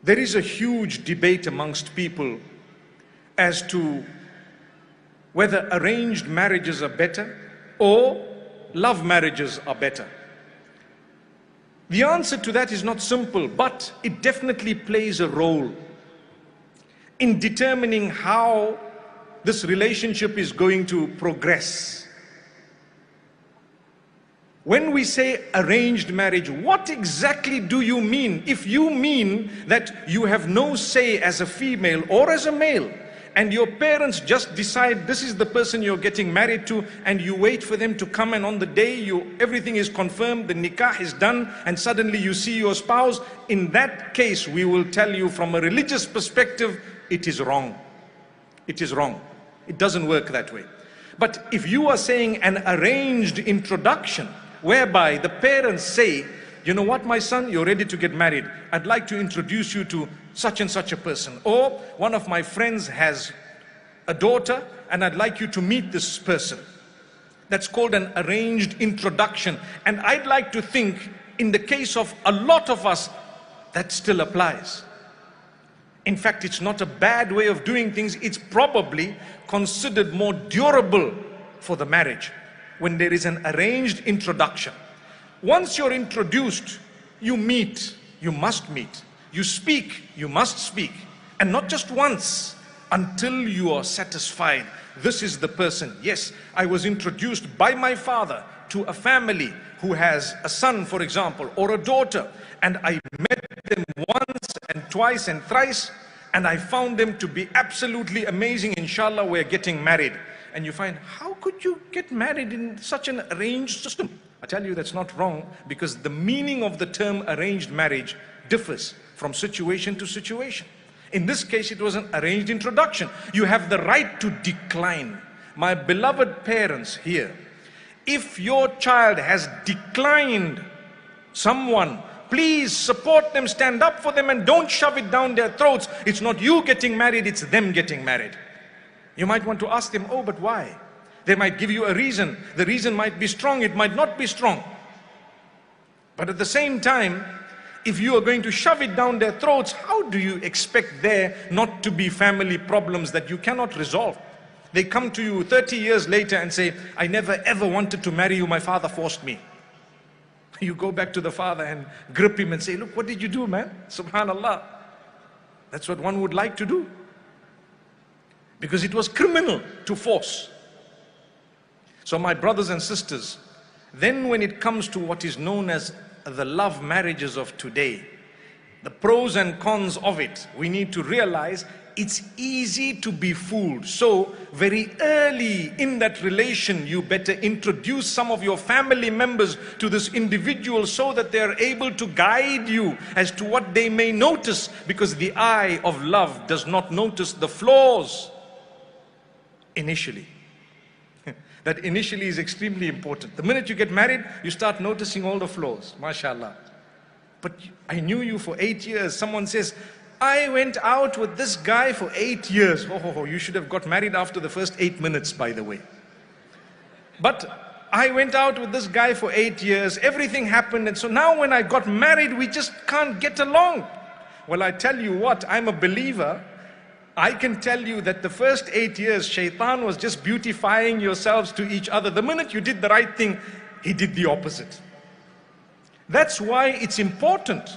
There is a huge debate amongst people as to whether arranged marriages are better or love marriages are better. The answer to that is not simple, but it definitely plays a role in determining how this relationship is going to progress. When we say arranged marriage, what exactly do you mean? If you mean that you have no say as a female or as a male, and your parents just decide this is the person you're getting married to, and you wait for them to come, and on the day everything is confirmed, the nikah is done, and suddenly you see your spouse, in that case we will tell you from a religious perspective, it is wrong. It is wrong. It doesn't work that way. But if you are saying an arranged introduction, whereby the parents say, you know what, my son, you're ready to get married. I'd like to introduce you to such and such a person. Or one of my friends has a daughter and I'd like you to meet this person. That's called an arranged introduction. And I'd like to think in the case of a lot of us, that still applies. In fact, it's not a bad way of doing things. It's probably considered more durable for the marriage when there is an arranged introduction. Once you're introduced, you meet, you must meet. You speak, you must speak. And not just once, until you are satisfied. This is the person. Yes, I was introduced by my father to a family who has a son, for example, or a daughter. And I met them once and twice and thrice, and I found them to be absolutely amazing. Inshallah, we're getting married. And you find, how could you get married in such an arranged system? I tell you that's not wrong, because the meaning of the term arranged marriage differs from situation to situation. In this case, it was an arranged introduction. You have the right to decline. My beloved parents here, if your child has declined someone, please support them, stand up for them, and don't shove it down their throats. It's not you getting married, it's them getting married. You might want to ask them, oh, but why? They might give you a reason. The reason might be strong, it might not be strong. But at the same time, if you are going to shove it down their throats, how do you expect there not to be family problems that you cannot resolve? They come to you 30 years later and say, I never ever wanted to marry you, my father forced me. You go back to the father and grip him and say, look, what did you do, man? Subhanallah. That's what one would like to do. Because it was criminal to force. So my brothers and sisters, then when it comes to what is known as the love marriages of today, the pros and cons of it, we need to realize it's easy to be fooled. So very early in that relation, you better introduce some of your family members to this individual so that they are able to guide you as to what they may notice, because the eye of love does not notice the flaws initially. That initially is extremely important. The minute you get married, you start noticing all the flaws, mashallah. But I knew you for 8 years. Someone says, I went out with this guy for 8 years. Oh, you should have got married after the first 8 minutes, by the way. But I went out with this guy for 8 years. Everything happened. And so now when I got married, we just can't get along. Well, I tell you what, I'm a believer. I can tell you that the first 8 years, Shaitan was just beautifying yourselves to each other. The minute you did the right thing, he did the opposite. That's why it's important.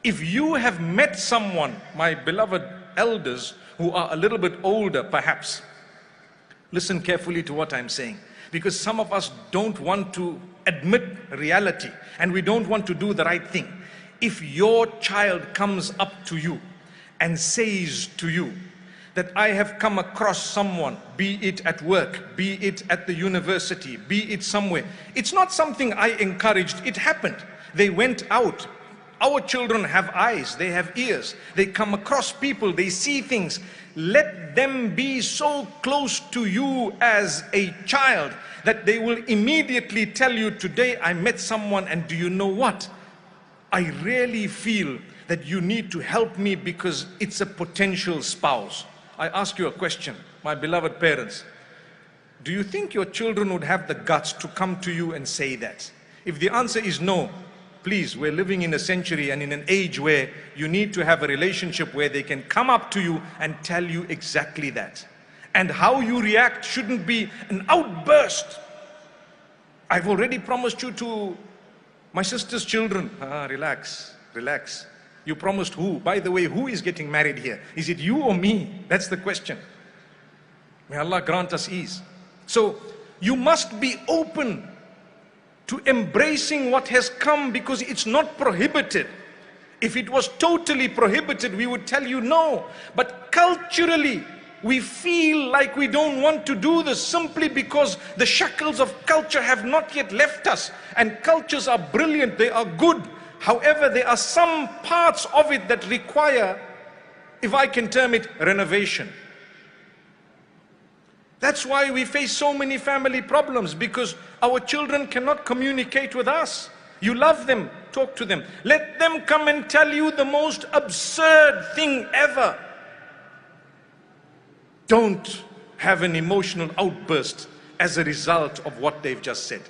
If you have met someone, my beloved elders, who are a little bit older perhaps, listen carefully to what I'm saying. Because some of us don't want to admit reality, and we don't want to do the right thing. If your child comes up to you and says to you that I have come across someone, be it at work, be it at the university, be it somewhere. It's not something I encouraged, it happened. They went out. Our children have eyes, they have ears. They come across people, they see things. Let them be so close to you as a child that they will immediately tell you, today I met someone, and do you know what? I really feel that you need to help me because it's a potential spouse. I ask you a question, my beloved parents. Do you think your children would have the guts to come to you and say that? If the answer is no, please, we're living in a century and in an age where you need to have a relationship where they can come up to you and tell you exactly that. And how you react shouldn't be an outburst. I've already promised you to my sister's children. Relax, relax. You promised who? By the way, who is getting married here? Is it you or me? That's the question. May Allah grant us ease. So you must be open to embracing what has come, because it's not prohibited. If it was totally prohibited, we would tell you no. But culturally, we feel like we don't want to do this simply because the shackles of culture have not yet left us. And cultures are brilliant, they are good. However, there are some parts of it that require, if I can term it, renovation. That's why we face so many family problems, because our children cannot communicate with us. You love them, talk to them. Let them come and tell you the most absurd thing ever. Don't have an emotional outburst as a result of what they've just said.